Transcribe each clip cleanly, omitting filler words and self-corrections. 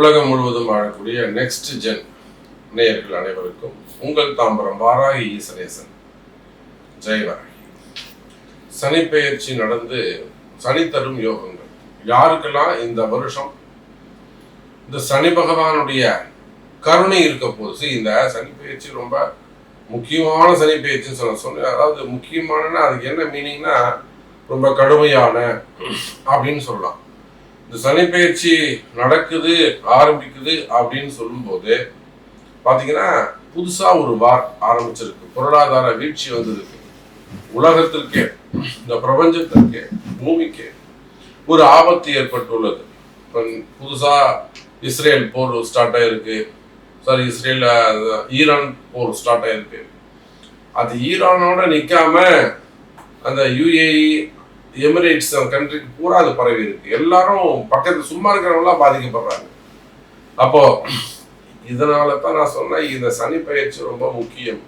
உலகம் முழுவதும் வாழக்கூடிய நெக்ஸ்ட் ஜென் நேயர்கள் அனைவருக்கும் உங்கள் தாம்பரம் வாராகி ஈசனேசன் ஜெயவராகி. சனி பெயர்ச்சி நடந்து சனி தரும் யோகங்கள் யாருக்கெல்லாம் இந்த வருஷம் இந்த சனி பகவானுடைய கருணை இருக்க போது. இந்த சனி பெயர்ச்சி ரொம்ப முக்கியமான சனி பெயர்ச்சின்னு சொன்னேன். அதாவது முக்கியமான அதுக்கு என்ன மீனிங்னா ரொம்ப கடுமையான அப்படின்னு சொல்லலாம். இந்த சனி பெயர்ச்சி நடக்குது ஆரம்பிக்குது அப்படின்னு சொல்லும்போது பார்த்தீங்கன்னா புதுசா ஒரு வார் ஆரம்பிச்சிருக்கு. பொருளாதார வீழ்ச்சி வந்திருக்கு. உலகத்திற்கே இந்த பிரபஞ்சத்திற்கே பூமிக்கு ஒரு ஆபத்து ஏற்பட்டுள்ளது. இப்போ புதுசா இஸ்ரேல் போர் ஸ்டார்ட் ஆயிருக்கு. ஈரான் போர் ஸ்டார்ட் ஆயிருக்கு. அது ஈரானோட நிற்காம அந்த யுஏஇ எமிரேட்ஸ் கண்ட்ரிக்கு பூரா அது பரவி இருக்கு. எல்லாரும் பக்கத்து சும்மா இருக்கிறவங்களாம் பாதிக்கப்படுறாங்க. அப்போ இதனால தான் நான் சொன்னேன் இந்த சனி பெயர்ச்சி ரொம்ப முக்கியம்.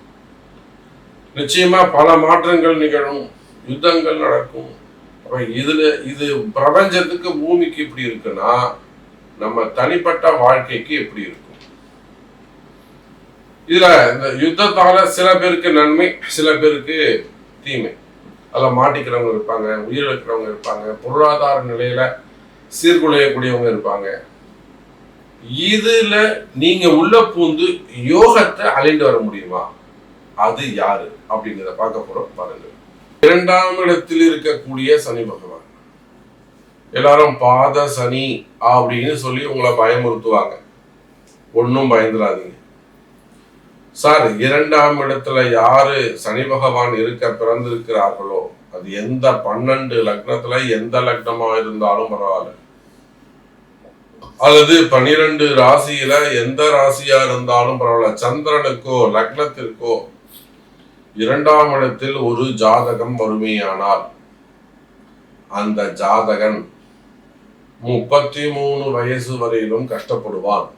நிச்சயமா பல மாற்றங்கள் நிகழும், யுத்தங்கள் நடக்கும். அப்ப இது பிரபஞ்சத்துக்கு பூமிக்கு இப்படி இருக்குன்னா நம்ம தனிப்பட்ட வாழ்க்கைக்கு எப்படி இருக்கும்? இதுல இந்த யுத்தத்தால சில பேருக்கு நன்மை, சில பேருக்கு தீமை. அதில் மாட்டிக்கிறவங்க இருப்பாங்க, உயிரிழக்கிறவங்க இருப்பாங்க, பொருளாதார நிலையில சீர்குலையக்கூடியவங்க இருப்பாங்க. இதுல நீங்க உள்ள பூந்து யோகத்தை அழிந்து வர முடியுமா? அது யாரு அப்படிங்கிறத பார்க்க போறோம். பாருங்க, 2ஆம் இடத்தில் இருக்கக்கூடிய சனி பகவான். எல்லாரும் பாத சனி அப்படின்னு சொல்லி உங்களை பயமுறுத்துவாங்க. ஒன்னும் பயந்துடாதீங்க சார். 2ஆம் இடத்துல யாரு சனி பகவான் இருக்க பிறந்திருக்கிறார்களோ அது எந்த 12 லக்னத்துல எந்த லக்னமா இருந்தாலும் பரவாயில்ல, அல்லது 12 ராசியில எந்த ராசியா இருந்தாலும் பரவாயில்ல, சந்திரனுக்கோ லக்னத்திற்கோ 2ஆம் இடத்தில் ஒரு ஜாதகம் வறுமையானால் அந்த ஜாதகன் 33 வயசு வரையிலும் கஷ்டப்படுவான்.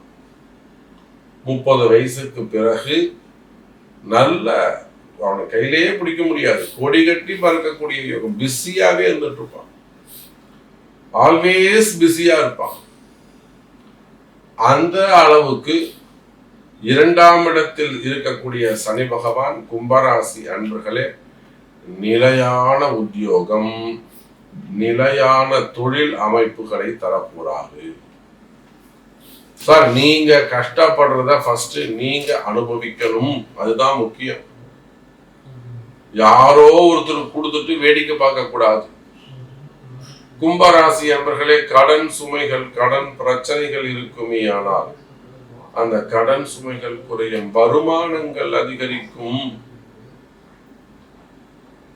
30 வயசுக்கு பிறகு நல்ல அவனை கையிலேயே பிடிக்க முடியாது, கொடி கட்டி பறக்கக்கூடிய யோகம். பிஸியாவே இருந்துட்டு இருப்பான், ஆல்வேஸ் பிஸியா இருப்பான். அந்த அளவுக்கு 2ஆம் இடத்தில் இருக்கக்கூடிய சனி பகவான் கும்பராசி அன்பர்களே நிலையான உத்தியோகம், நிலையான தொழில் அமைப்புகளை தரப்போறாரு. சார் நீங்க கஷ்டப்படுறத ஃபர்ஸ்ட் நீங்க அனுபவிக்கணும், அதுதான் முக்கியம். யாரோ ஒருத்தர் கொடுத்துட்டு வேடிக்கை பார்க்க கூடாது. கும்பராசி அன்பர்களே கடன் சுமைகள், கடன் பிரச்சனைகள் இருக்குமே, ஆனால் அந்த கடன் சுமைகள் குறையும், வருமானங்கள் அதிகரிக்கும்.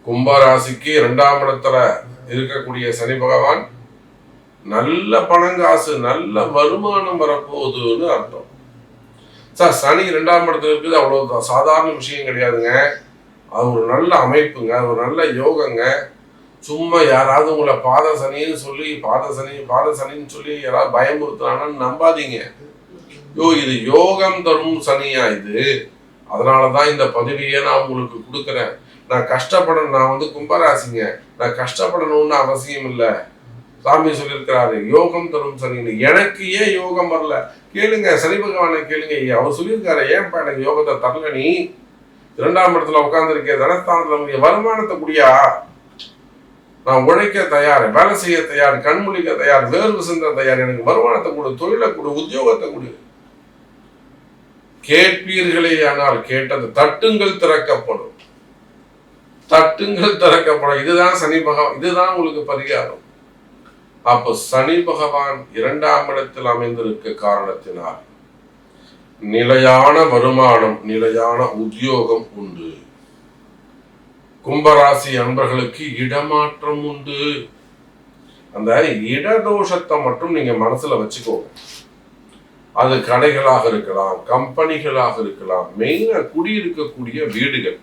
கும்பராசிக்கு 2ஆம் இடத்துல இருக்கக்கூடிய சனி பகவான் நல்ல பணங்காசு, நல்ல வருமானம் வரப்போகுதுன்னு அர்த்தம். சார் சனி 2ஆம் இடத்துல இருக்குது, அவ்வளவு சாதாரண விஷயம் கிடையாதுங்க. அது ஒரு நல்ல அமைப்புங்க, ஒரு நல்ல யோகங்க. சும்மா யாராவது உங்களை பாத சனின்னு சொல்லி பாத சனின்னு சொல்லி யாராவது பயமுறுத்துறாங்கன்னு நம்பாதீங்க. இது யோகம் தரும் சனியா இது. அதனாலதான் இந்த பதவியை நான் உங்களுக்கு கொடுக்குறேன். நான் கஷ்டப்படணும், நான் கும்பராசிங்க, நான் கஷ்டப்படணும்னு அவசியம் இல்லை. சாமி சொல்லியிருக்கிறாரு யோகம் தரும் சனி. எனக்கு ஏன் யோகம் வரல கேளுங்க, சனி பகவானை கேளுங்க. அவர் சொல்லியிருக்காரு, ஏன்பா எனக்கு யோகத்தை தரல? நீ 2ஆம் இடத்துல உட்கார்ந்துருக்க, தனஸ்தானத்துல வருமானத்தை கூடியா? நான் உழைக்க தயார், வேலை செய்ய தயார், கண்முழிக்க தயார், வேர்வு சிந்த தயார். எனக்கு வருமானத்தை கொடு, தொழிலை கொடு, உத்தியோகத்தை கொடு. கேட்பீர்களே ஆனால் கேட்டது தட்டுங்கள் திறக்கப்படும், தட்டுங்கள் திறக்கப்படும். இதுதான் சனி பகவான், இதுதான் உங்களுக்கு பரிகாரம். அப்போ சனி பகவான் 2ஆம் இடத்தில் அமைந்திருக்க காரணத்தினால் நிலையான வருமானம், நிலையான உத்தியோகம் உண்டு. கும்பராசி அன்பர்களுக்கு இடமாற்றம் உண்டு. அந்த இடதோஷத்தை மட்டும் நீங்க மனசுல வச்சுக்கோங்க. அது கடைகளாக இருக்கலாம், கம்பெனிகளாக இருக்கலாம், மெயினா குடியிருக்கக்கூடிய வீடுகள்.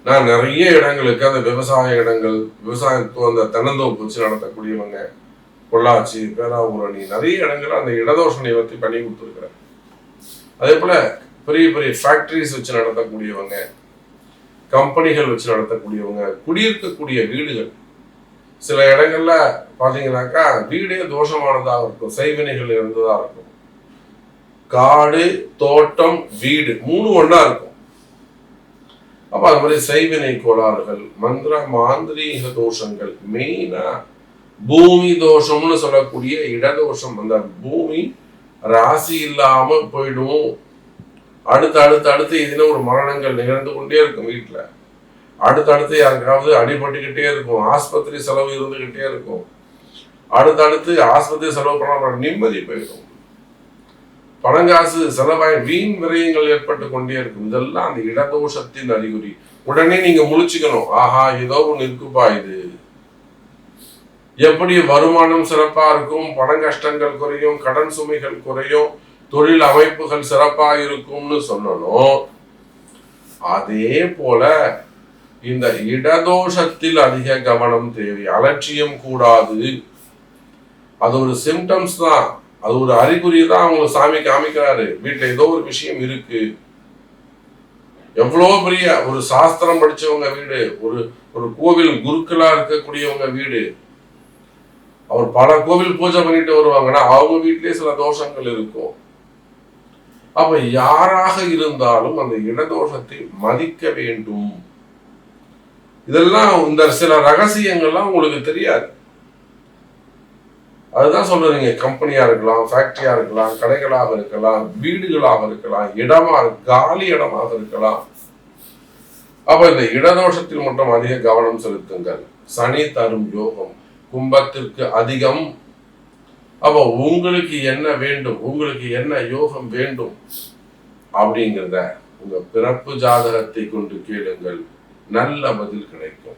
நான் நிறைய இடங்களுக்கு அந்த விவசாய இடங்கள், விவசாயத்துவம், அந்த தென்னந்தோப்பு வச்சு நடத்தக்கூடியவங்க, பொள்ளாச்சி, பேராவூரணி, நிறைய இடங்கள் அந்த இடதோஷ நிவர்த்தி பண்ணி கொடுத்துருக்குறேன். அதே போல பெரிய பெரிய ஃபேக்டரிஸ் வச்சு நடத்தக்கூடியவங்க, கம்பெனிகள் வச்சு நடத்தக்கூடியவங்க, குடியிருக்கக்கூடிய வீடுகள், சில இடங்கள்ல பாத்தீங்கன்னாக்கா வீடே தோஷமானதாக இருக்கும், செய்வினைகள் இருந்ததா இருக்கும். காடு, தோட்டம், வீடு 3 ஒன்றா இருக்கும். அப்ப அது மாதிரி செய்வினை கோளாறுகள், மந்திர மாந்திரீக தோஷங்கள், மெயினா பூமி தோஷம்னு சொல்லக்கூடிய இடதோஷம். அந்த பூமி ராசி இல்லாம போயிடும். அடுத்து இதுல ஒரு மரணங்கள் நிகழ்ந்து கொண்டே இருக்கும். வீட்டுல அடுத்தடுத்து யாருக்காவது அடிபட்டுக்கிட்டே இருக்கும், ஆஸ்பத்திரி செலவு இருந்துகிட்டே இருக்கும். அடுத்தடுத்து ஆஸ்பத்திரி செலவு பண்ண நிம்மதி போயிடும், பணங்காசு செலவாய் வீண் விரயங்கள் ஏற்பட்டு கொண்டே இருக்கும். இதெல்லாம் அந்த இடதோஷத்தின் அறிகுறி. உடனே நீங்க முழிச்சுக்கணும், ஆஹா ஏதோ ஒண்ணு இருக்குப்பா, இது எப்படி வருமானம் சிறப்பா இருக்கும், பண கஷ்டங்கள் குறையும், கடன் சுமைகள் குறையும், தொழில் அமைப்புகள் சிறப்பா இருக்கும்னு சொல்லணும். அதே போல இந்த இடதோஷத்தில் அதிக கவனம் தேவை. அலட்சியம் கூடாது. அது ஒரு சிம்டம்ஸ் தான், அது ஒரு அறிகுறி தான். அவங்க சாமி காமிக்கிறாரு, வீட்டுல ஏதோ ஒரு விஷயம் இருக்கு. எவ்வளவு பெரிய ஒரு சாஸ்திரம் படிச்சவங்க வீடு, ஒரு கோவில் குருக்களா இருக்கக்கூடியவங்க வீடு, அவர் பல கோவில் பூஜை பண்ணிட்டு வருவாங்கன்னா அவங்க வீட்டிலேயே சில தோஷங்கள் இருக்கும். அப்ப யாராக இருந்தாலும் அந்த இடதோஷத்தை மதிக்க வேண்டும். இதெல்லாம் இந்த சில ரகசியங்கள்லாம் உங்களுக்கு தெரியாது. அதுதான் சொல்றீங்க, கம்பெனியா இருக்கலாம், ஃபேக்டரியா இருக்கலாம், கடைகளாக இருக்கலாம், வீடுகளாக இருக்கலாம், காலி இடமாக இருக்கலாம். அப்ப இந்த இடதோஷத்தில் மட்டும் அதிக கவனம் செலுத்துங்கள். சனி தரும் யோகம் கும்பத்திற்கு அதிகம். அப்ப உங்களுக்கு என்ன வேண்டும், உங்களுக்கு என்ன யோகம் வேண்டும் அப்படிங்கிறத உங்க பிறப்பு ஜாதகத்தை கொண்டு கேளுங்கள், நல்ல பதில் கிடைக்கும்.